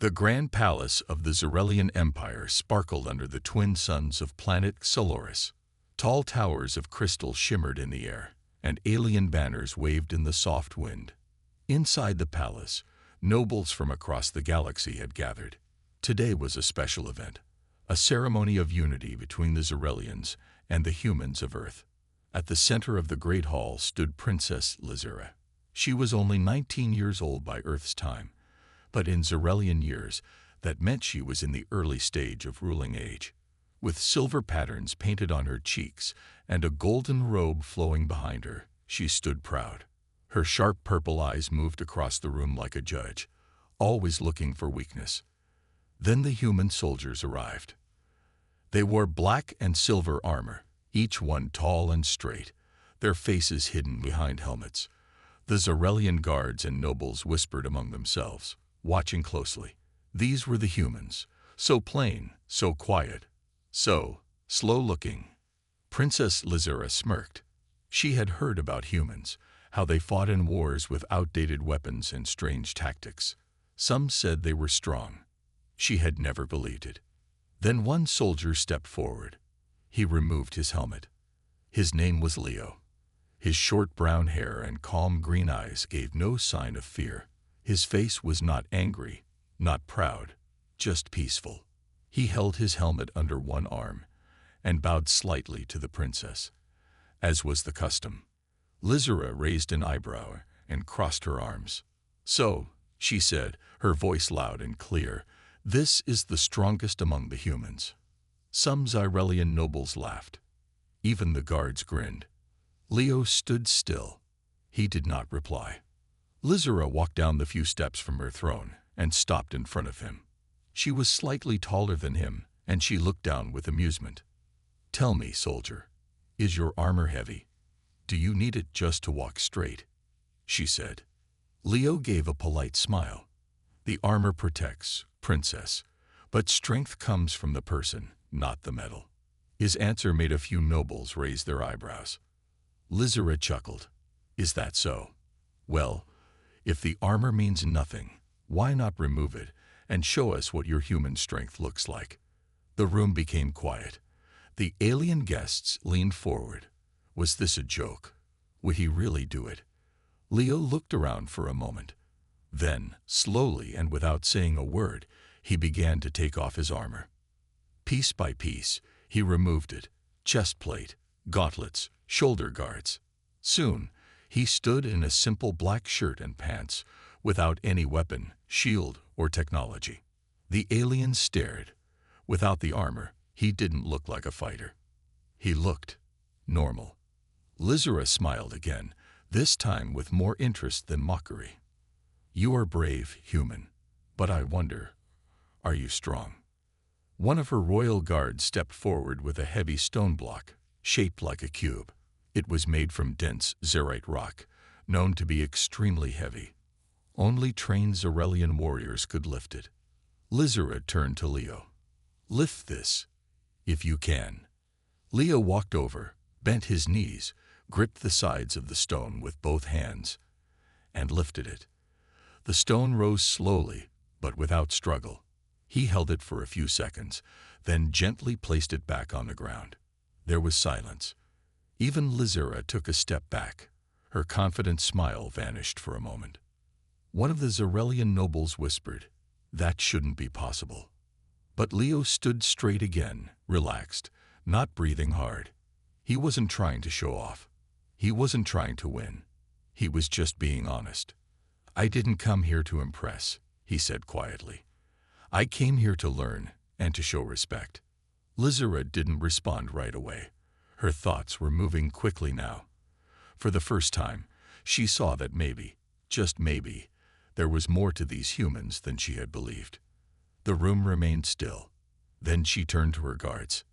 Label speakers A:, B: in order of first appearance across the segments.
A: The grand palace of the Zarelian Empire sparkled under the twin suns of planet Solaris. Tall towers of crystal shimmered in the air, and alien banners waved in the soft wind. Inside the palace, nobles from across the galaxy had gathered. Today was a special event, a ceremony of unity between the Zarelians and the humans of Earth. At the center of the great hall stood Princess Lizera. She was only 19 years old by Earth's time, but in Zarelian years, that meant she was in the early stage of ruling age. With silver patterns painted on her cheeks and a golden robe flowing behind her, she stood proud. Her sharp purple eyes moved across the room like a judge, always looking for weakness. Then the human soldiers arrived. They wore black and silver armor, each one tall and straight, their faces hidden behind helmets. The Zarelian guards and nobles whispered among themselves, watching closely. These were the humans, so plain, so quiet, so slow-looking. Princess Lizera smirked. She had heard about humans, how they fought in wars with outdated weapons and strange tactics. Some said they were strong. She had never believed it. Then one soldier stepped forward. He removed his helmet. His name was Leo. His short brown hair and calm green eyes gave no sign of fear. His face was not angry, not proud, just peaceful. He held his helmet under one arm and bowed slightly to the princess, as was the custom. Lizera raised an eyebrow and crossed her arms. "So," she said, her voice loud and clear, "this is the strongest among the humans." Some Zarelian nobles laughed. Even the guards grinned. Leo stood still. He did not reply. Lizera walked down the few steps from her throne and stopped in front of him. She was slightly taller than him, and she looked down with amusement. "Tell me, soldier, is your armor heavy? Do you need it just to walk straight?" she said. Leo gave a polite smile. "The armor protects, princess, but strength comes from the person, not the metal." His answer made a few nobles raise their eyebrows. Lizera chuckled. "Is that so? Well, if the armor means nothing, why not remove it and show us what your human strength looks like?" The room became quiet. The alien guests leaned forward. Was this a joke? Would he really do it? Leo looked around for a moment. Then, slowly and without saying a word, he began to take off his armor. Piece by piece, he removed it: chest plate, gauntlets, shoulder guards. Soon, he stood in a simple black shirt and pants, without any weapon, shield, or technology. The aliens stared. Without the armor, he didn't look like a fighter. He looked normal. Lizera smiled again, this time with more interest than mockery. "You are brave, human, but I wonder, are you strong?" One of her royal guards stepped forward with a heavy stone block, shaped like a cube. It was made from dense Zarite rock, known to be extremely heavy. Only trained Zarelian warriors could lift it. Lizera turned to Leo. "Lift this, if you can." Leo walked over, bent his knees, gripped the sides of the stone with both hands, and lifted it. The stone rose slowly, but without struggle. He held it for a few seconds, then gently placed it back on the ground. There was silence. Even Lizera took a step back. Her confident smile vanished for a moment. One of the Zarelian nobles whispered, "That shouldn't be possible." But Leo stood straight again, relaxed, not breathing hard. He wasn't trying to show off. He wasn't trying to win. He was just being honest. "I didn't come here to impress," he said quietly. "I came here to learn and to show respect." Lizera didn't respond right away. Her thoughts were moving quickly now. For the first time, she saw that maybe, just maybe, there was more to these humans than she had believed. The room remained still. Then she turned to her guards.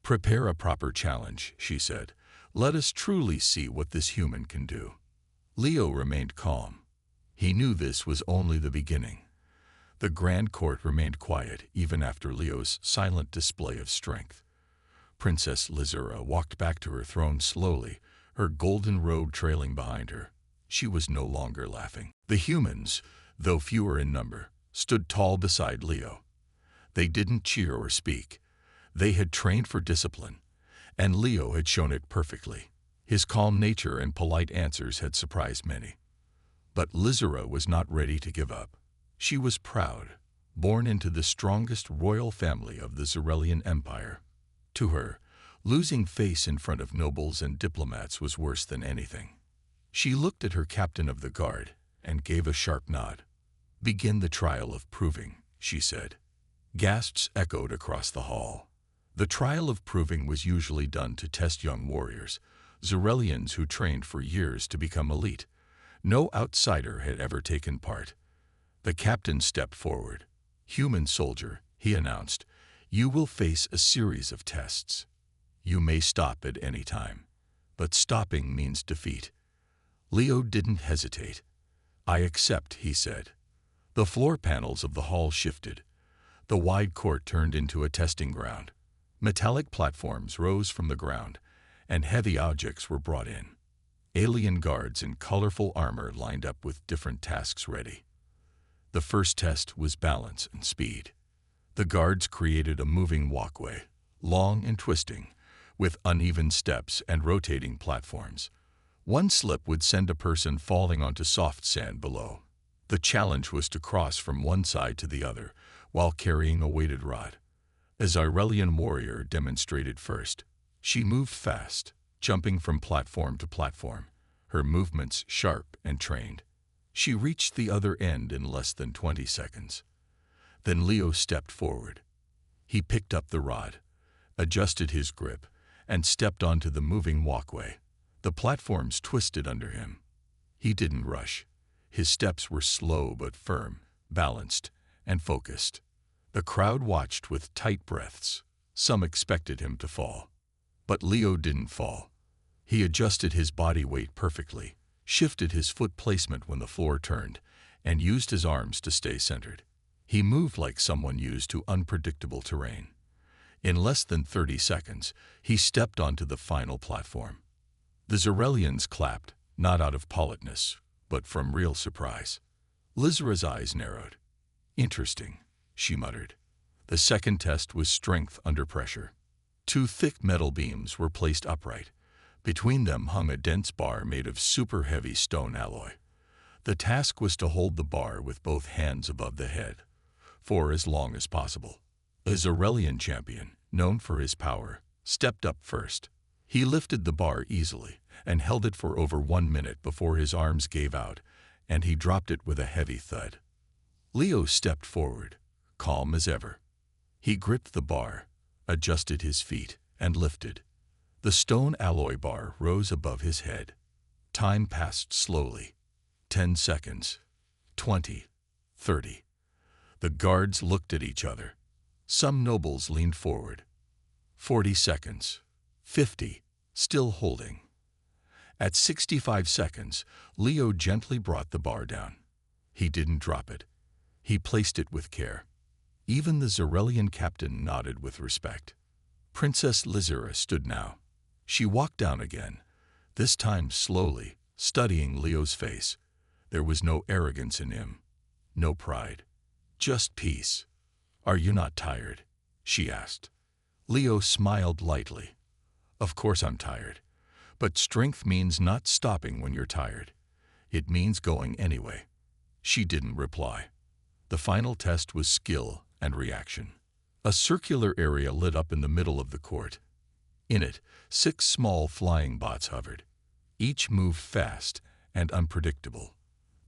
A: "Prepare a proper challenge," she said. "Let us truly see what this human can do." Leo remained calm. He knew this was only the beginning. The grand court remained quiet even after Leo's silent display of strength. Princess Lizera walked back to her throne slowly, her golden robe trailing behind her. She was no longer laughing. The humans, though fewer in number, stood tall beside Leo. They didn't cheer or speak. They had trained for discipline, and Leo had shown it perfectly. His calm nature and polite answers had surprised many. But Lizera was not ready to give up. She was proud, born into the strongest royal family of the Zerelian Empire. To her, losing face in front of nobles and diplomats was worse than anything. She looked at her captain of the guard and gave a sharp nod. "Begin the trial of proving," she said. Gasps echoed across the hall. The trial of proving was usually done to test young warriors, Zerelians who trained for years to become elite. No outsider had ever taken part. The captain stepped forward. "Human soldier," he announced, "you will face a series of tests. You may stop at any time, but stopping means defeat." Leo didn't hesitate. "I accept," he said. The floor panels of the hall shifted. The wide court turned into a testing ground. Metallic platforms rose from the ground, and heavy objects were brought in. Alien guards in colorful armor lined up with different tasks ready. The first test was balance and speed. The guards created a moving walkway, long and twisting, with uneven steps and rotating platforms. One slip would send a person falling onto soft sand below. The challenge was to cross from one side to the other while carrying a weighted rod. A Zerelian warrior demonstrated first. She moved fast, jumping from platform to platform, her movements sharp and trained. She reached the other end in less than 20 seconds. Then Leo stepped forward. He picked up the rod, adjusted his grip, and stepped onto the moving walkway. The platforms twisted under him. He didn't rush. His steps were slow but firm, balanced, and focused. The crowd watched with tight breaths. Some expected him to fall. But Leo didn't fall. He adjusted his body weight perfectly, shifted his foot placement when the floor turned, and used his arms to stay centered. He moved like someone used to unpredictable terrain. In less than 30 seconds, he stepped onto the final platform. The Zerelians clapped, not out of politeness, but from real surprise. Lizera's eyes narrowed. "Interesting," she muttered. The second test was strength under pressure. 2 thick metal beams were placed upright. Between them hung a dense bar made of super-heavy stone alloy. The task was to hold the bar with both hands above the head, for as long as possible. A Zerelian champion, known for his power, stepped up first. He lifted the bar easily and held it for over 1 minute before his arms gave out, and he dropped it with a heavy thud. Leo stepped forward, calm as ever. He gripped the bar, adjusted his feet, and lifted. The stone alloy bar rose above his head. Time passed slowly. 10 seconds. 20. 30. The guards looked at each other. Some nobles leaned forward. 40 seconds. 50. Still holding. At 65 seconds, Leo gently brought the bar down. He didn't drop it. He placed it with care. Even the Zerelian captain nodded with respect. Princess Lizera stood now. She walked down again, this time slowly, studying Leo's face. There was no arrogance in him, no pride, just peace. "Are you not tired?" she asked. Leo smiled lightly. "Of course I'm tired, but strength means not stopping when you're tired. It means going anyway." She didn't reply. The final test was skill and reaction. A circular area lit up in the middle of the court. In it, 6 small flying bots hovered. Each moved fast and unpredictable.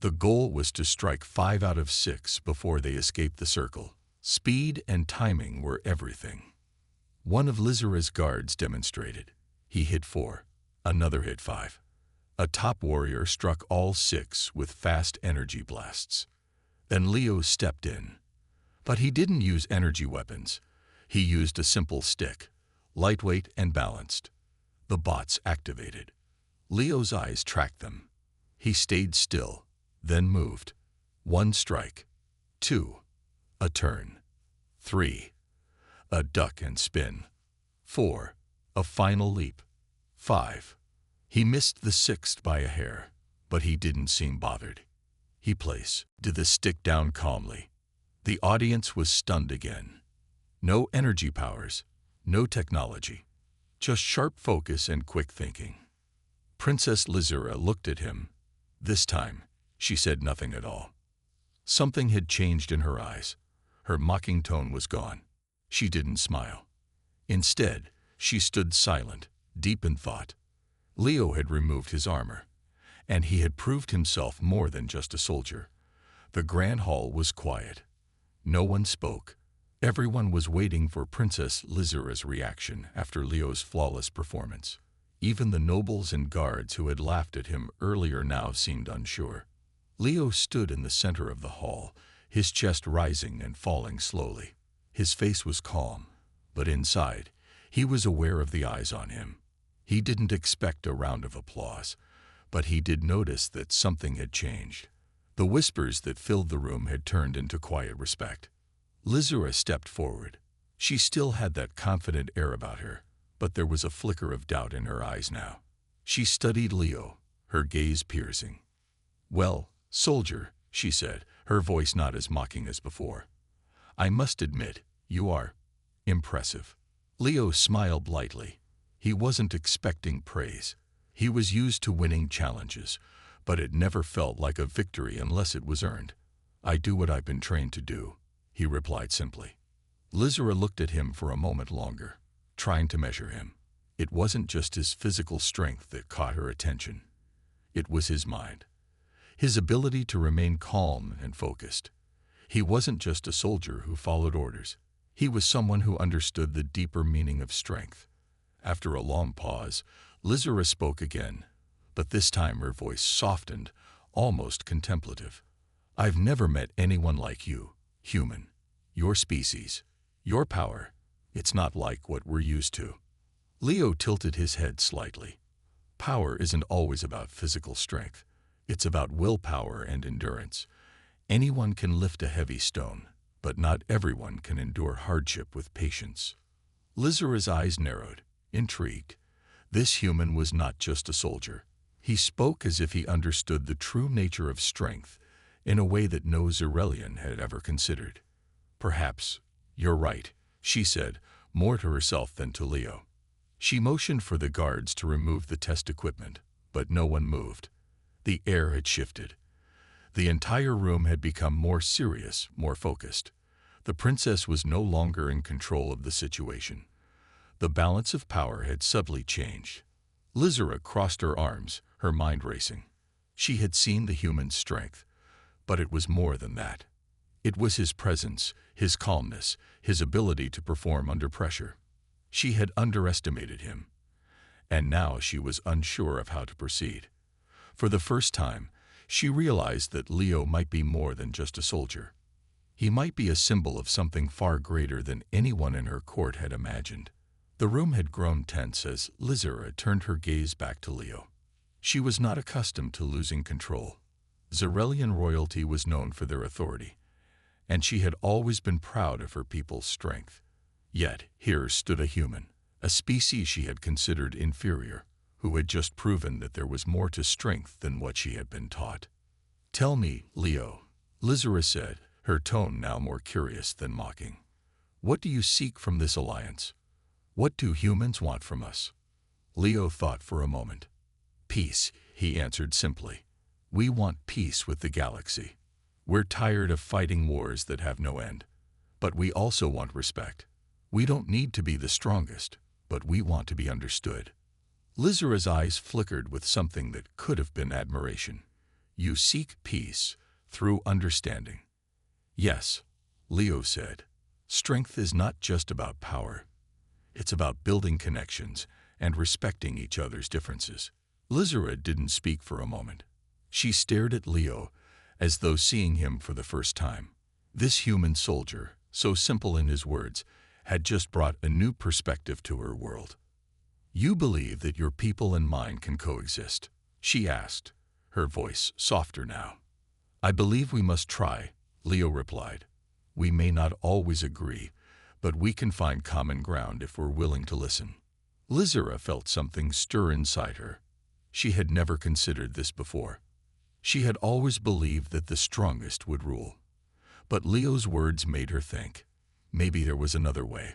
A: The goal was to strike 5 out of 6 before they escaped the circle. Speed and timing were everything. One of Lizera's guards demonstrated. He hit 4. Another hit 5. A top warrior struck all 6 with fast energy blasts. Then Leo stepped in. But he didn't use energy weapons. He used a simple stick, lightweight and balanced. The bots activated. Leo's eyes tracked them. He stayed still, then moved. 1 strike. 2. A turn. 3. A duck and spin. 4. A final leap. 5. He missed the 6th by a hair, but he didn't seem bothered. He placed the stick down calmly. The audience was stunned again. No energy powers, no technology, just sharp focus and quick thinking. Princess Lizura looked at him. This time, she said nothing at all. Something had changed in her eyes. Her mocking tone was gone. She didn't smile. Instead, she stood silent, deep in thought. Leo had removed his armor, and he had proved himself more than just a soldier. The grand hall was quiet. No one spoke. Everyone was waiting for Princess Lizura's reaction after Leo's flawless performance. Even the nobles and guards who had laughed at him earlier now seemed unsure. Leo stood in the center of the hall, his chest rising and falling slowly. His face was calm, but inside, he was aware of the eyes on him. He didn't expect a round of applause, but he did notice that something had changed. The whispers that filled the room had turned into quiet respect. Lizura stepped forward. She still had that confident air about her, but there was a flicker of doubt in her eyes now. She studied Leo, her gaze piercing. "Well, soldier," she said, her voice not as mocking as before. "I must admit, you are impressive." Leo smiled lightly. He wasn't expecting praise. He was used to winning challenges, but it never felt like a victory unless it was earned. "I do what I've been trained to do," he replied simply. Lizura looked at him for a moment longer, trying to measure him. It wasn't just his physical strength that caught her attention. It was his mind, his ability to remain calm and focused. He wasn't just a soldier who followed orders. He was someone who understood the deeper meaning of strength. After a long pause, Lizura spoke again, but this time her voice softened, almost contemplative. "I've never met anyone like you, human. Your species, your power, it's not like what we're used to." Leo tilted his head slightly. Power isn't always about physical strength. It's about willpower and endurance. Anyone can lift a heavy stone, but not everyone can endure hardship with patience. Lizura's eyes narrowed, intrigued. This human was not just a soldier. He spoke as if he understood the true nature of strength in a way that no Xyrelian had ever considered. "Perhaps you're right," she said, more to herself than to Leo. She motioned for the guards to remove the test equipment, but no one moved. The air had shifted. The entire room had become more serious, more focused. The princess was no longer in control of the situation. The balance of power had subtly changed. Lizura crossed her arms, her mind racing. She had seen the human's strength, but it was more than that. It was his presence, his calmness, his ability to perform under pressure. She had underestimated him, and now she was unsure of how to proceed. For the first time, she realized that Leo might be more than just a soldier. He might be a symbol of something far greater than anyone in her court had imagined. The room had grown tense as Lizura turned her gaze back to Leo. She was not accustomed to losing control. Xyrelian royalty was known for their authority, and she had always been proud of her people's strength. Yet here stood a human, a species she had considered inferior, who had just proven that there was more to strength than what she had been taught. "Tell me, Leo," Lizura said, her tone now more curious than mocking. "What do you seek from this alliance? What do humans want from us?" Leo thought for a moment. "Peace," he answered simply. "We want peace with the galaxy. We're tired of fighting wars that have no end. But we also want respect. We don't need to be the strongest, but we want to be understood." Lizura's eyes flickered with something that could have been admiration. "You seek peace through understanding." "Yes," Leo said. "Strength is not just about power. It's about building connections and respecting each other's differences." Lizura didn't speak for a moment. She stared at Leo as though seeing him for the first time. This human soldier, so simple in his words, had just brought a new perspective to her world. "You believe that your people and mine can coexist?" she asked, her voice softer now. "I believe we must try," Leo replied. "We may not always agree, but we can find common ground if we're willing to listen." Lizura felt something stir inside her. She had never considered this before. She had always believed that the strongest would rule. But Leo's words made her think. Maybe there was another way.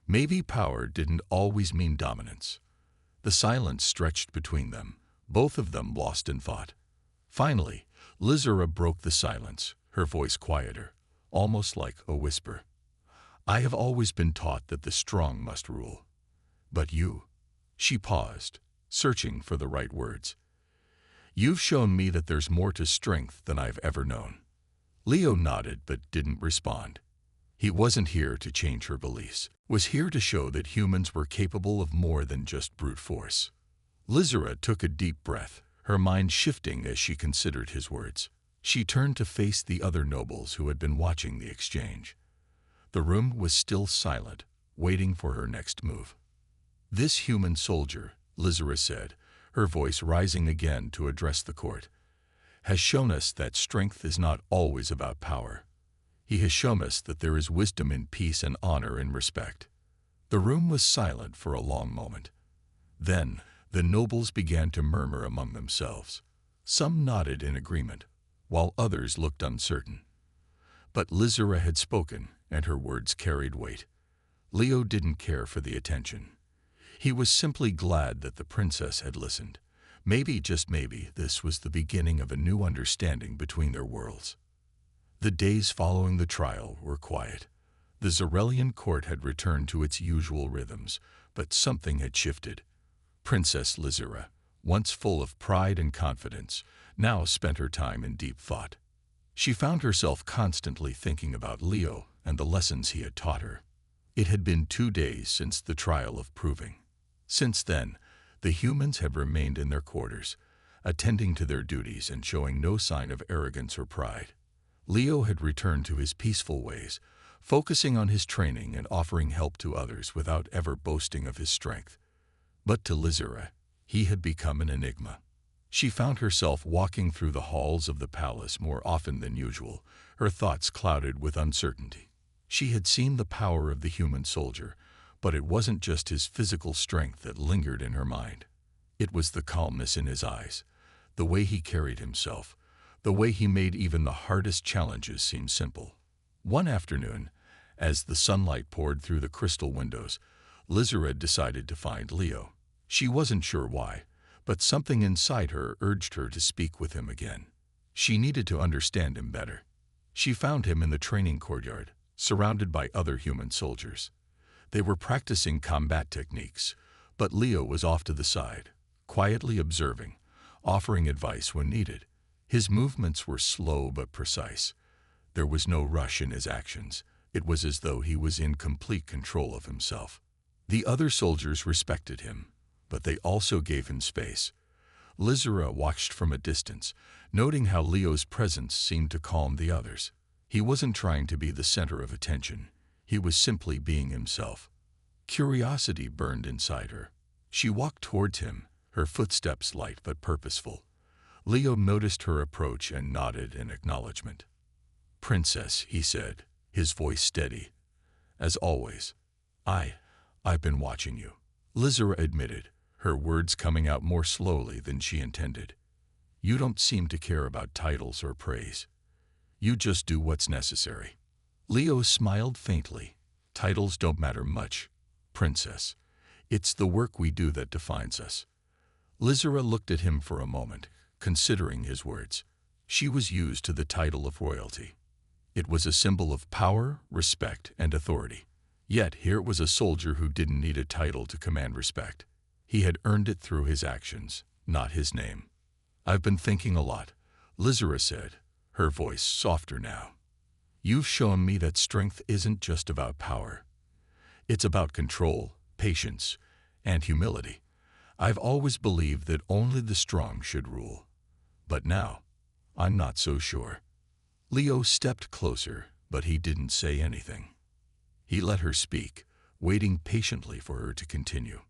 A: Maybe power didn't always mean dominance. The silence stretched between them, both of them lost in thought. Finally, Lizera broke the silence, her voice quieter, almost like a whisper. I have always been taught that the strong must rule. But you. She paused, searching for the right words. You've shown me that there's more to strength than I've ever known. Leo nodded but didn't respond. He wasn't here to change her beliefs, was here to show that humans were capable of more than just brute force. Lizera took a deep breath, her mind shifting as she considered his words. She turned to face the other nobles who had been watching the exchange. The room was still silent, waiting for her next move. This human soldier, Lizera said, her voice rising again to address the court, has shown us that strength is not always about power. He has shown us that there is wisdom in peace and honor and respect. The room was silent for a long moment. Then, the nobles began to murmur among themselves. Some nodded in agreement, while others looked uncertain. But Lizera had spoken, and her words carried weight. Leo didn't care for the attention. He was simply glad that the princess had listened. Maybe, just maybe, this was the beginning of a new understanding between their worlds. The days following the trial were quiet. The Zerelian court had returned to its usual rhythms, but something had shifted. Princess Lizera, once full of pride and confidence, now spent her time in deep thought. She found herself constantly thinking about Leo and the lessons he had taught her. It had been 2 days since the trial of proving. Since then, the humans had remained in their quarters, attending to their duties and showing no sign of arrogance or pride. Leo had returned to his peaceful ways, focusing on his training and offering help to others without ever boasting of his strength. But to Lizera, he had become an enigma. She found herself walking through the halls of the palace more often than usual, her thoughts clouded with uncertainty. She had seen the power of the human soldier, but it wasn't just his physical strength that lingered in her mind. It was the calmness in his eyes, the way he carried himself, the way he made even the hardest challenges seem simple. One afternoon, as the sunlight poured through the crystal windows, Lizera decided to find Leo. She wasn't sure why, but something inside her urged her to speak with him again. She needed to understand him better. She found him in the training courtyard, surrounded by other human soldiers. They were practicing combat techniques, but Leo was off to the side, quietly observing, offering advice when needed. His movements were slow but precise. There was no rush in his actions. It was as though he was in complete control of himself. The other soldiers respected him, but they also gave him space. Lizera watched from a distance, noting how Leo's presence seemed to calm the others. He wasn't trying to be the center of attention. He was simply being himself. Curiosity burned inside her. She walked towards him, her footsteps light but purposeful. Leo noticed her approach and nodded in acknowledgement. "Princess," he said, his voice steady. "As always, I've been watching you." Lizera admitted, her words coming out more slowly than she intended. "You don't seem to care about titles or praise. You just do what's necessary." Leo smiled faintly. "Titles don't matter much, Princess. It's the work we do that defines us." Lizera looked at him for a moment, considering his words. She was used to the title of royalty. It was a symbol of power, respect, and authority. Yet here was a soldier who didn't need a title to command respect. He had earned it through his actions, not his name. "I've been thinking a lot," Lizera said, her voice softer now. "You've shown me that strength isn't just about power. It's about control, patience, and humility. I've always believed that only the strong should rule. But now, I'm not so sure." Leo stepped closer, but he didn't say anything. He let her speak, waiting patiently for her to continue.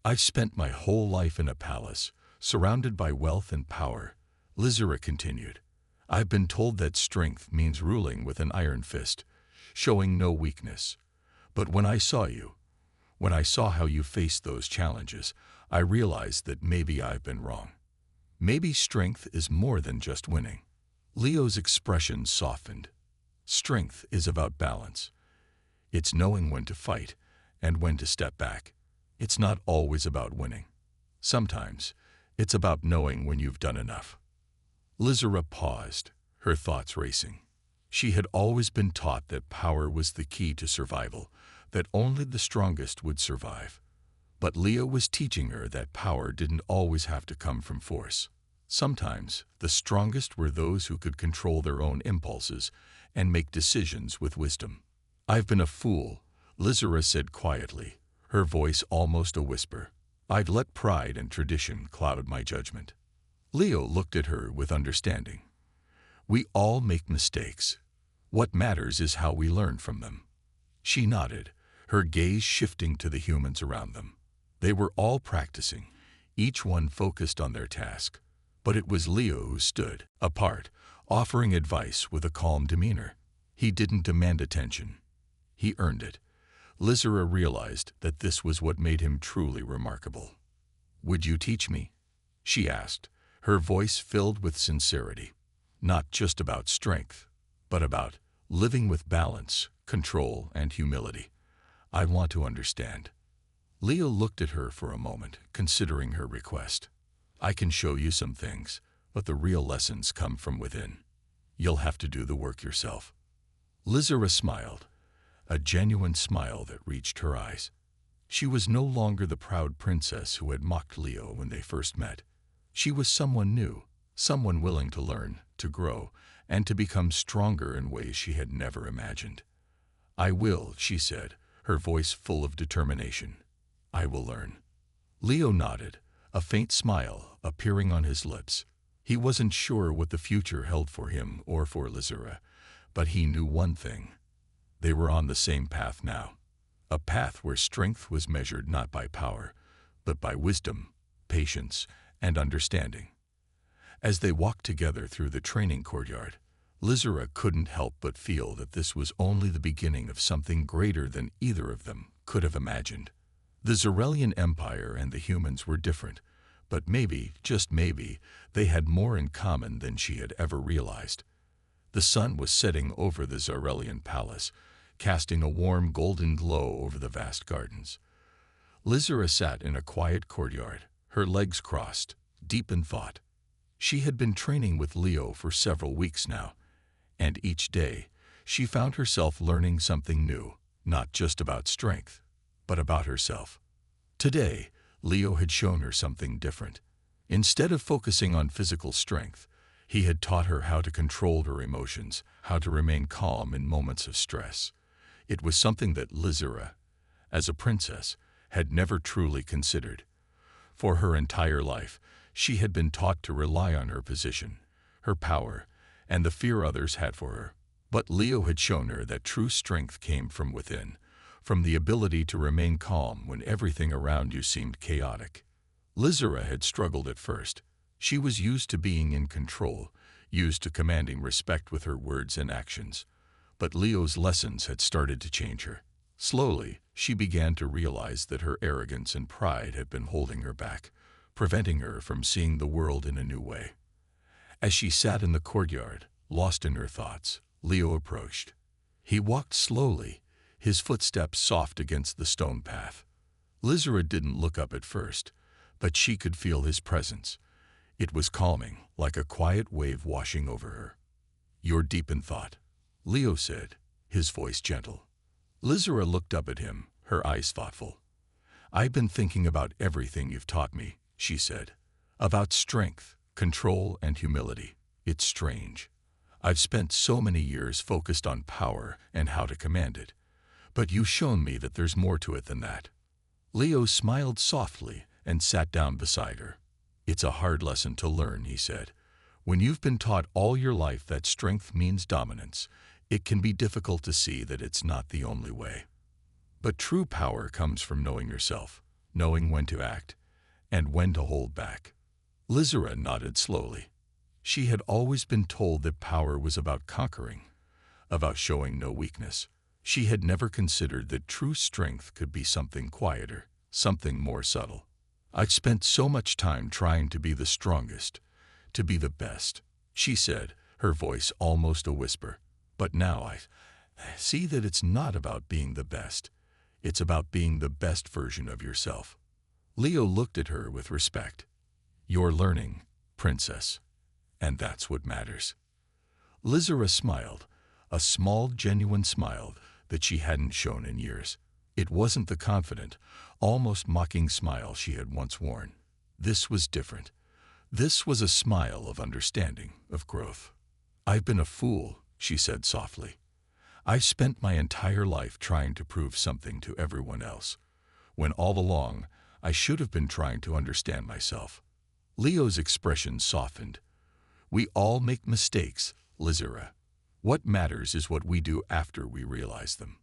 A: "I've spent my whole life in a palace, surrounded by wealth and power," Lizera continued. "I've been told that strength means ruling with an iron fist, showing no weakness. But when I saw you, when I saw how you faced those challenges, I realized that maybe I've been wrong. Maybe strength is more than just winning." Leo's expression softened. Strength is about balance. It's knowing when to fight and when to step back. It's not always about winning. Sometimes, it's about knowing when you've done enough. Lizera paused, her thoughts racing. She had always been taught that power was the key to survival, that only the strongest would survive. But Leo was teaching her that power didn't always have to come from force. Sometimes, the strongest were those who could control their own impulses and make decisions with wisdom. "I've been a fool," Lizera said quietly, her voice almost a whisper. "I've let pride and tradition cloud my judgment." Leo looked at her with understanding. "We all make mistakes. What matters is how we learn from them." She nodded, her gaze shifting to the humans around them. They were all practicing, each one focused on their task. But it was Leo who stood apart, offering advice with a calm demeanor. He didn't demand attention. He earned it. Lizera realized that this was what made him truly remarkable. "Would you teach me?" she asked, her voice filled with sincerity. Not just about strength, but about living with balance, control, and humility. "I want to understand." Leo looked at her for a moment, considering her request. "I can show you some things, but the real lessons come from within. You'll have to do the work yourself." Lizera smiled, a genuine smile that reached her eyes. She was no longer the proud princess who had mocked Leo when they first met. She was someone new, someone willing to learn, to grow, and to become stronger in ways she had never imagined. "I will," she said, her voice full of determination. "I will learn." Leo nodded, a faint smile appearing on his lips. He wasn't sure what the future held for him or for Lizera, but he knew one thing. They were on the same path now. A path where strength was measured not by power, but by wisdom, patience, and understanding. As they walked together through the training courtyard, Lizera couldn't help but feel that this was only the beginning of something greater than either of them could have imagined. The Zerelian Empire and the humans were different, but maybe, just maybe, they had more in common than she had ever realized. The sun was setting over the Zerelian palace, casting a warm golden glow over the vast gardens. Lizera sat in a quiet courtyard, her legs crossed, deep in thought. She had been training with Leo for several weeks now, and each day she found herself learning something new, not just about strength, but about herself. Today, Leo had shown her something different. Instead of focusing on physical strength, he had taught her how to control her emotions, how to remain calm in moments of stress. It was something that Lizera, as a princess, had never truly considered. For her entire life, she had been taught to rely on her position, her power, and the fear others had for her. But Leo had shown her that true strength came from within, from the ability to remain calm when everything around you seemed chaotic. Lizera had struggled at first. She was used to being in control, used to commanding respect with her words and actions. But Leo's lessons had started to change her. Slowly, she began to realize that her arrogance and pride had been holding her back, preventing her from seeing the world in a new way. As she sat in the courtyard, lost in her thoughts, Leo approached. He walked slowly, his footsteps soft against the stone path. Lizera didn't look up at first, but she could feel his presence. It was calming, like a quiet wave washing over her. "You're deep in thought," Leo said, his voice gentle. Lizera looked up at him, her eyes thoughtful. "I've been thinking about everything you've taught me," she said. "About strength, control, and humility. It's strange. I've spent so many years focused on power and how to command it. But you've shown me that there's more to it than that." Leo smiled softly and sat down beside her. "It's a hard lesson to learn," he said. "When you've been taught all your life that strength means dominance, it can be difficult to see that it's not the only way. But true power comes from knowing yourself, knowing when to act, and when to hold back." Lizera nodded slowly. She had always been told that power was about conquering, about showing no weakness. She had never considered that true strength could be something quieter, something more subtle. "I've spent so much time trying to be the strongest, to be the best," she said, her voice almost a whisper. But now I see that it's not about being the best. It's about being the best version of yourself. Leo looked at her with respect. You're learning, princess, and that's what matters. Lizera smiled, a small, genuine smile that she hadn't shown in years. It wasn't the confident, almost mocking smile she had once worn. This was different. This was a smile of understanding, of growth. I've been a fool, she said softly. I've spent my entire life trying to prove something to everyone else, when all along I should have been trying to understand myself. Leo's expression softened. We all make mistakes, Lizera. What matters is what we do after we realize them.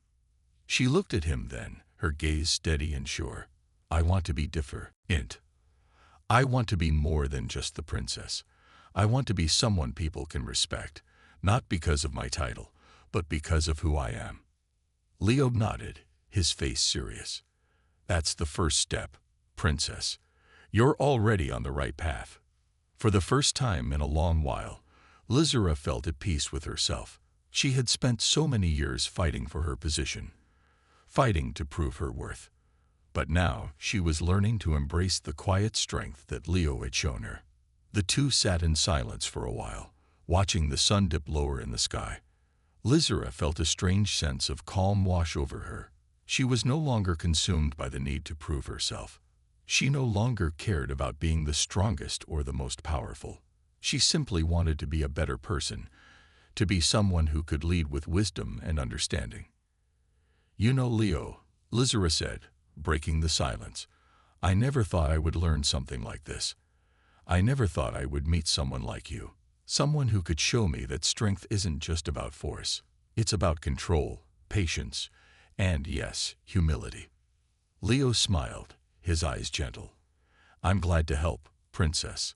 A: She looked at him then, her gaze steady and sure. I want to be different. I want to be more than just the princess. I want to be someone people can respect, not because of my title, but because of who I am. Leo nodded, his face serious. That's the first step, princess. You're already on the right path. For the first time in a long while, Lizera felt at peace with herself. She had spent so many years fighting for her position, fighting to prove her worth. But now she was learning to embrace the quiet strength that Leo had shown her. The two sat in silence for a while, watching the sun dip lower in the sky. Lizera felt a strange sense of calm wash over her. She was no longer consumed by the need to prove herself. She no longer cared about being the strongest or the most powerful. She simply wanted to be a better person, to be someone who could lead with wisdom and understanding. You know, Leo, Lizera said, breaking the silence, I never thought I would learn something like this. I never thought I would meet someone like you, someone who could show me that strength isn't just about force. It's about control, patience, and, yes, humility. Leo smiled, his eyes gentle. I'm glad to help, princess.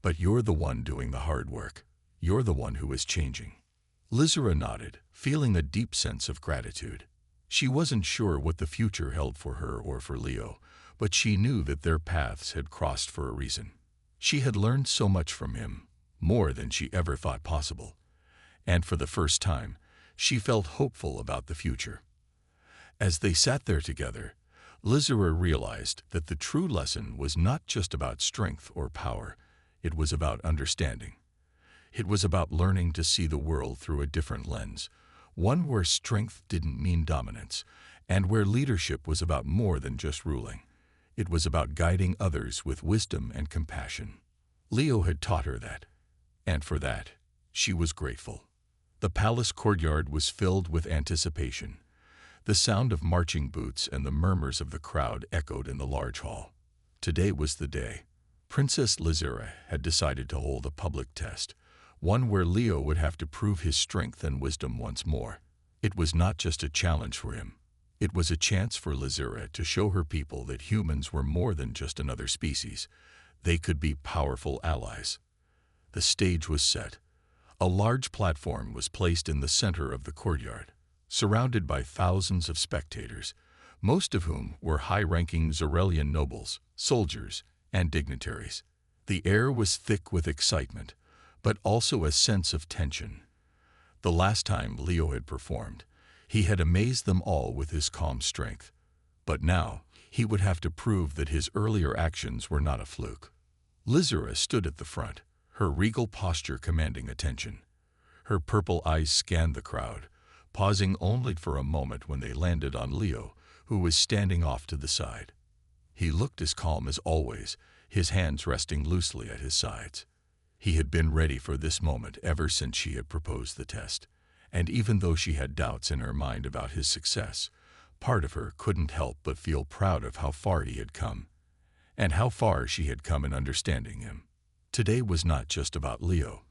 A: But you're the one doing the hard work. You're the one who is changing. Lizera nodded, feeling a deep sense of gratitude. She wasn't sure what the future held for her or for Leo, but she knew that their paths had crossed for a reason. She had learned so much from him, more than she ever thought possible. And for the first time, she felt hopeful about the future. As they sat there together, Lizera realized that the true lesson was not just about strength or power, it was about understanding. It was about learning to see the world through a different lens, one where strength didn't mean dominance, and where leadership was about more than just ruling. It was about guiding others with wisdom and compassion. Leo had taught her that, and for that, she was grateful. The palace courtyard was filled with anticipation. The sound of marching boots and the murmurs of the crowd echoed in the large hall. Today was the day. Princess Lizera had decided to hold a public test, one where Leo would have to prove his strength and wisdom once more. It was not just a challenge for him. It was a chance for Lizera to show her people that humans were more than just another species. They could be powerful allies. The stage was set. A large platform was placed in the center of the courtyard, surrounded by thousands of spectators, most of whom were high-ranking Xerelian nobles, soldiers, and dignitaries. The air was thick with excitement, but also a sense of tension. The last time Leo had performed, he had amazed them all with his calm strength. But now, he would have to prove that his earlier actions were not a fluke. Lizera stood at the front, her regal posture commanding attention. Her purple eyes scanned the crowd, pausing only for a moment when they landed on Leo, who was standing off to the side. He looked as calm as always, his hands resting loosely at his sides. He had been ready for this moment ever since she had proposed the test, and even though she had doubts in her mind about his success, part of her couldn't help but feel proud of how far he had come, and how far she had come in understanding him. Today was not just about Leo.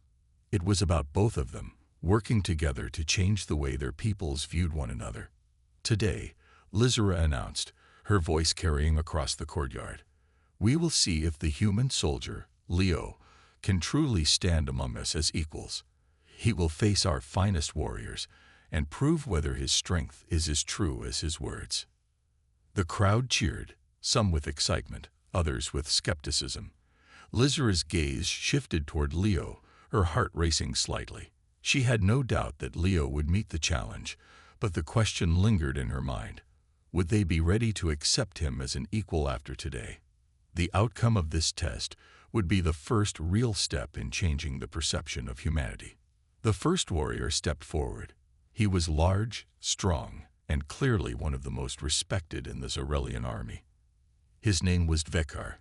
A: It was about both of them, working together to change the way their peoples viewed one another. Today, Lizera announced, her voice carrying across the courtyard, we will see if the human soldier, Leo, can truly stand among us as equals. He will face our finest warriors and prove whether his strength is as true as his words. The crowd cheered, some with excitement, others with skepticism. Lizera's gaze shifted toward Leo, her heart racing slightly. She had no doubt that Leo would meet the challenge, but the question lingered in her mind. Would they be ready to accept him as an equal after today? The outcome of this test would be the first real step in changing the perception of humanity. The first warrior stepped forward. He was large, strong, and clearly one of the most respected in the Zarelian army. His name was Vekar,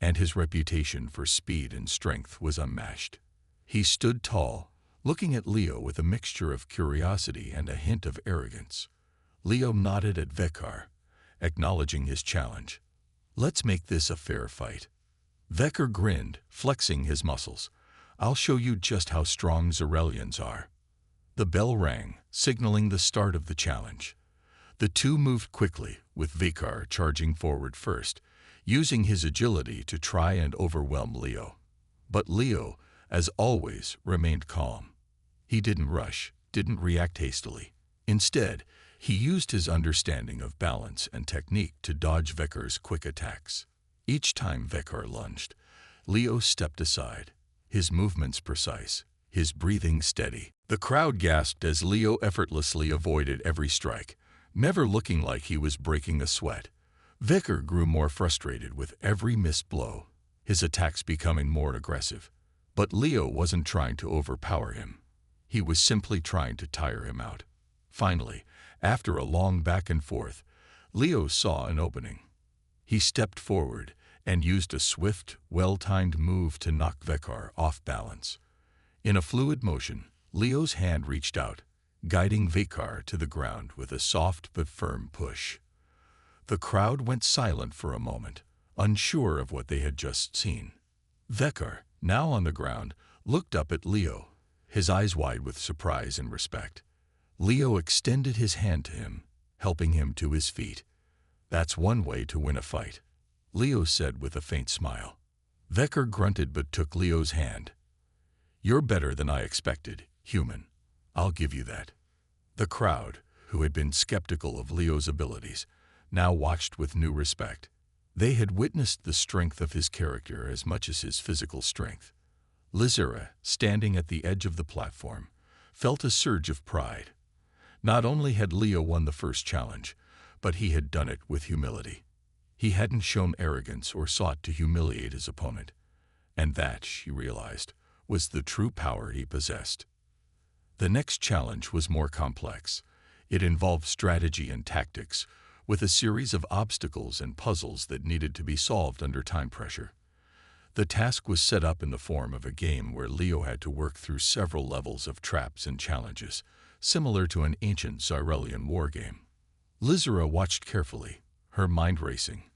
A: and his reputation for speed and strength was unmatched. He stood tall, looking at Leo with a mixture of curiosity and a hint of arrogance. Leo nodded at Vekar, acknowledging his challenge. "Let's make this a fair fight." Vekar grinned, flexing his muscles. "I'll show you just how strong Zarelians are." The bell rang, signaling the start of the challenge. The two moved quickly, with Vekar charging forward first, using his agility to try and overwhelm Leo. But Leo, as always, remained calm. He didn't rush, didn't react hastily. Instead, he used his understanding of balance and technique to dodge Vekar's quick attacks. Each time Vekar lunged, Leo stepped aside, his movements precise, his breathing steady. The crowd gasped as Leo effortlessly avoided every strike, never looking like he was breaking a sweat. Vekar grew more frustrated with every missed blow, his attacks becoming more aggressive. But Leo wasn't trying to overpower him. He was simply trying to tire him out. Finally, after a long back and forth, Leo saw an opening. He stepped forward and used a swift, well-timed move to knock Vekar off balance. In a fluid motion, Leo's hand reached out, guiding Vekar to the ground with a soft but firm push. The crowd went silent for a moment, unsure of what they had just seen. Vekar, now on the ground, looked up at Leo, his eyes wide with surprise and respect. Leo extended his hand to him, helping him to his feet. "That's one way to win a fight," Leo said with a faint smile. Vekar grunted but took Leo's hand. "You're better than I expected, human. I'll give you that." The crowd, who had been skeptical of Leo's abilities, now watched with new respect. They had witnessed the strength of his character as much as his physical strength. Lizera, standing at the edge of the platform, felt a surge of pride. Not only had Leo won the first challenge, but he had done it with humility. He hadn't shown arrogance or sought to humiliate his opponent. And that, she realized, was the true power he possessed. The next challenge was more complex. It involved strategy and tactics, with a series of obstacles and puzzles that needed to be solved under time pressure. The task was set up in the form of a game where Leo had to work through several levels of traps and challenges, similar to an ancient Zarelian war game. Lizera watched carefully, her mind racing.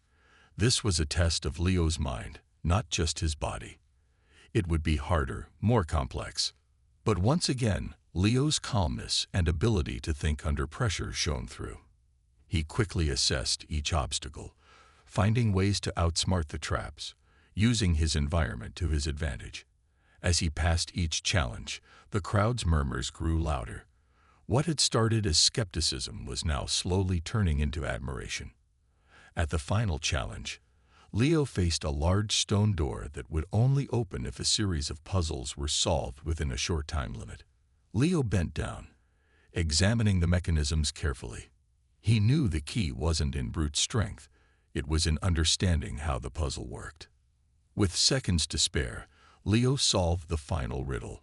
A: This was a test of Leo's mind, not just his body. It would be harder, more complex. But once again, Leo's calmness and ability to think under pressure shone through. He quickly assessed each obstacle, finding ways to outsmart the traps, using his environment to his advantage. As he passed each challenge, the crowd's murmurs grew louder. What had started as skepticism was now slowly turning into admiration. At the final challenge, Leo faced a large stone door that would only open if a series of puzzles were solved within a short time limit. Leo bent down, examining the mechanisms carefully. He knew the key wasn't in brute strength, it was in understanding how the puzzle worked. With seconds to spare, Leo solved the final riddle,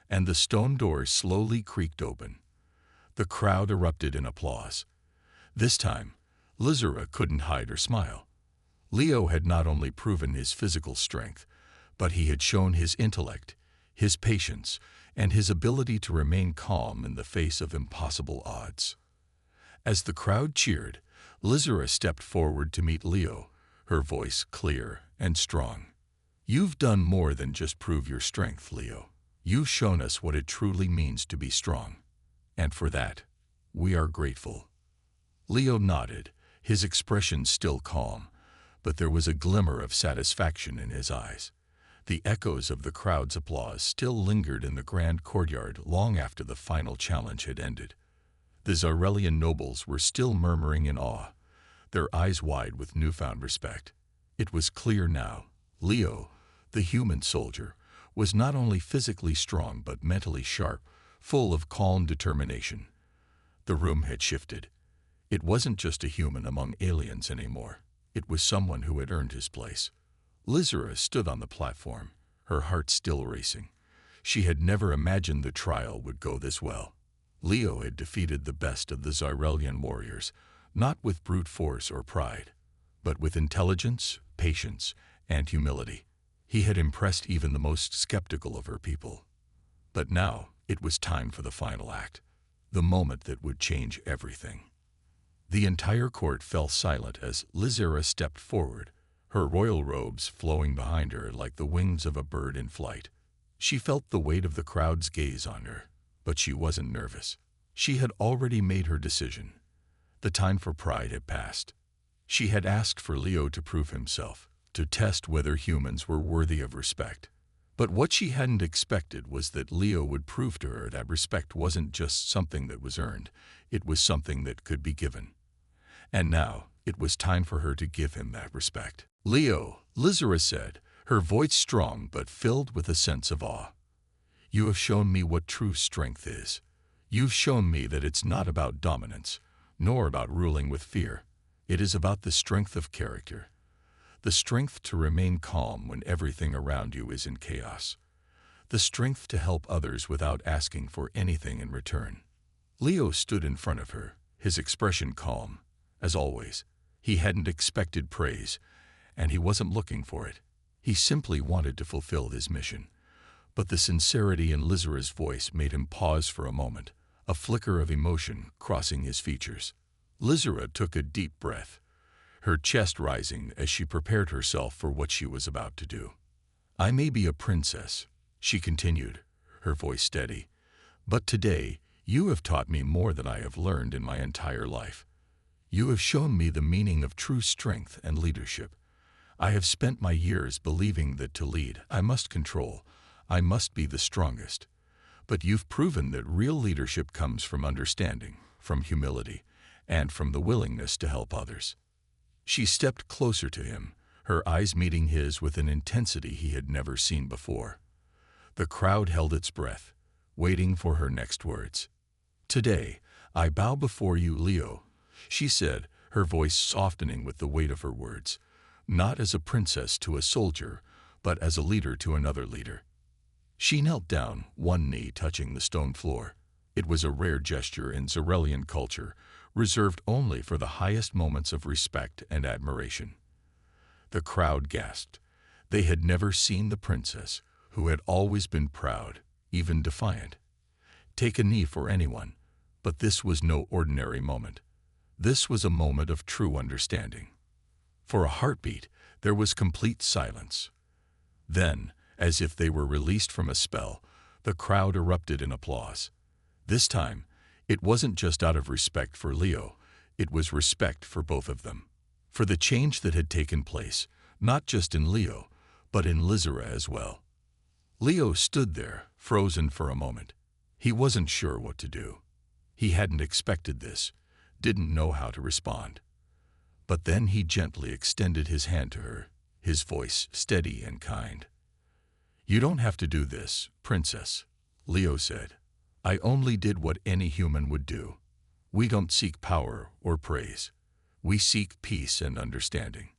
A: and the stone door slowly creaked open. The crowd erupted in applause. This time, Lizera couldn't hide her smile. Leo had not only proven his physical strength, but he had shown his intellect, his patience, and his ability to remain calm in the face of impossible odds. As the crowd cheered, Lizera stepped forward to meet Leo, her voice clear and strong. "You've done more than just prove your strength, Leo. You've shown us what it truly means to be strong. And for that, we are grateful." Leo nodded, his expression still calm, but there was a glimmer of satisfaction in his eyes. The echoes of the crowd's applause still lingered in the grand courtyard long after the final challenge had ended. The Zarelian nobles were still murmuring in awe, their eyes wide with newfound respect. It was clear now, Leo, the human soldier, was not only physically strong but mentally sharp, full of calm determination. The room had shifted. It wasn't just a human among aliens anymore. It was someone who had earned his place. Lizera stood on the platform, her heart still racing. She had never imagined the trial would go this well. Leo had defeated the best of the Xyrelian warriors, not with brute force or pride, but with intelligence, patience, and humility. He had impressed even the most skeptical of her people. But now it was time for the final act, the moment that would change everything. The entire court fell silent as Lizera stepped forward, her royal robes flowing behind her like the wings of a bird in flight. She felt the weight of the crowd's gaze on her, but she wasn't nervous. She had already made her decision. The time for pride had passed. She had asked for Leo to prove himself, to test whether humans were worthy of respect. But what she hadn't expected was that Leo would prove to her that respect wasn't just something that was earned, it was something that could be given. And now, it was time for her to give him that respect. "Leo," Lizera said, her voice strong but filled with a sense of awe. "You have shown me what true strength is. You've shown me that it's not about dominance, nor about ruling with fear. It is about the strength of character. The strength to remain calm when everything around you is in chaos. The strength to help others without asking for anything in return." Leo stood in front of her, his expression calm. As always, he hadn't expected praise, and he wasn't looking for it. He simply wanted to fulfill his mission. But the sincerity in Lizera's voice made him pause for a moment, a flicker of emotion crossing his features. Lizera took a deep breath, her chest rising as she prepared herself for what she was about to do. "I may be a princess," she continued, her voice steady, "but today you have taught me more than I have learned in my entire life. You have shown me the meaning of true strength and leadership. I have spent my years believing that to lead, I must control, I must be the strongest. But you've proven that real leadership comes from understanding, from humility, and from the willingness to help others." She stepped closer to him, her eyes meeting his with an intensity he had never seen before. The crowd held its breath, waiting for her next words. "Today, I bow before you, Leo," she said, her voice softening with the weight of her words, "not as a princess to a soldier, but as a leader to another leader." She knelt down, one knee touching the stone floor. It was a rare gesture in Xyrelian culture, reserved only for the highest moments of respect and admiration. The crowd gasped. They had never seen the princess, who had always been proud, even defiant, take a knee for anyone. But this was no ordinary moment. This was a moment of true understanding. For a heartbeat, there was complete silence. Then, as if they were released from a spell, the crowd erupted in applause. This time, it wasn't just out of respect for Leo, it was respect for both of them. For the change that had taken place, not just in Leo, but in Lizera as well. Leo stood there, frozen for a moment. He wasn't sure what to do. He hadn't expected this, didn't know how to respond. But then he gently extended his hand to her, his voice steady and kind. "You don't have to do this, princess," Leo said. "I only did what any human would do. We don't seek power or praise. We seek peace and understanding."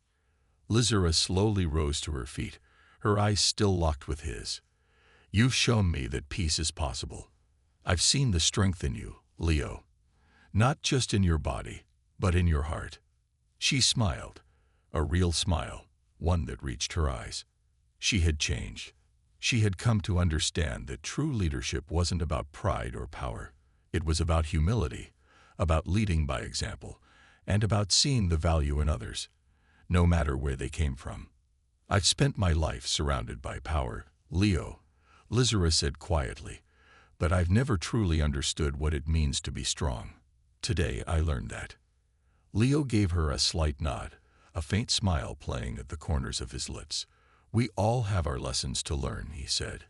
A: Lizera slowly rose to her feet, her eyes still locked with his. "You've shown me that peace is possible. I've seen the strength in you, Leo. Not just in your body, but in your heart." She smiled, a real smile, one that reached her eyes. She had changed. She had come to understand that true leadership wasn't about pride or power. It was about humility, about leading by example, and about seeing the value in others, no matter where they came from. "I've spent my life surrounded by power, Leo," Lizera said quietly, "but I've never truly understood what it means to be strong. Today I learned that." Leo gave her a slight nod, a faint smile playing at the corners of his lips. "We all have our lessons to learn," he said.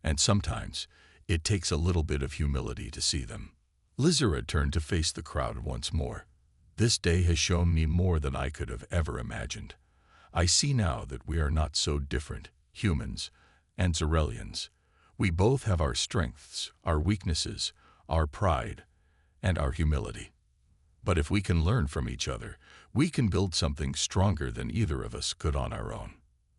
A: "And sometimes it takes a little bit of humility to see them." Lizera turned to face the crowd once more. "This day has shown me more than I could have ever imagined. I see now that we are not so different, humans, and Zerelians. We both have our strengths, our weaknesses, our pride, and our humility. But if we can learn from each other, we can build something stronger than either of us could on our own."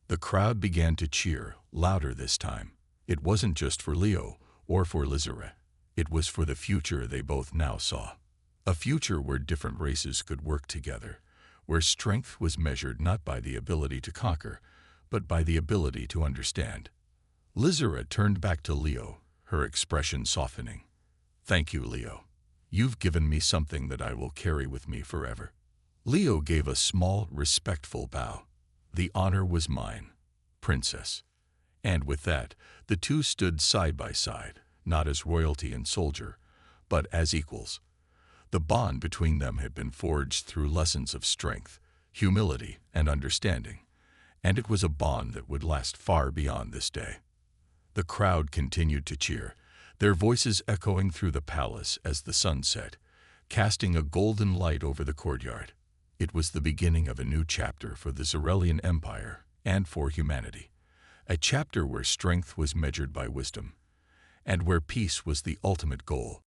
A: The crowd began to cheer, louder this time. It wasn't just for Leo or for Lizere. It was for the future they both now saw. A future where different races could work together, where strength was measured not by the ability to conquer, but by the ability to understand. Lizere turned back to Leo, her expression softening. "Thank you, Leo. You've given me something that I will carry with me forever." Leo gave a small, respectful bow. "The honor was mine, Princess." And with that, the two stood side by side, not as royalty and soldier, but as equals. The bond between them had been forged through lessons of strength, humility, and understanding, and it was a bond that would last far beyond this day. The crowd continued to cheer, their voices echoing through the palace as the sun set, casting a golden light over the courtyard. It was the beginning of a new chapter for the Zerelian Empire and for humanity, a chapter where strength was measured by wisdom, and where peace was the ultimate goal.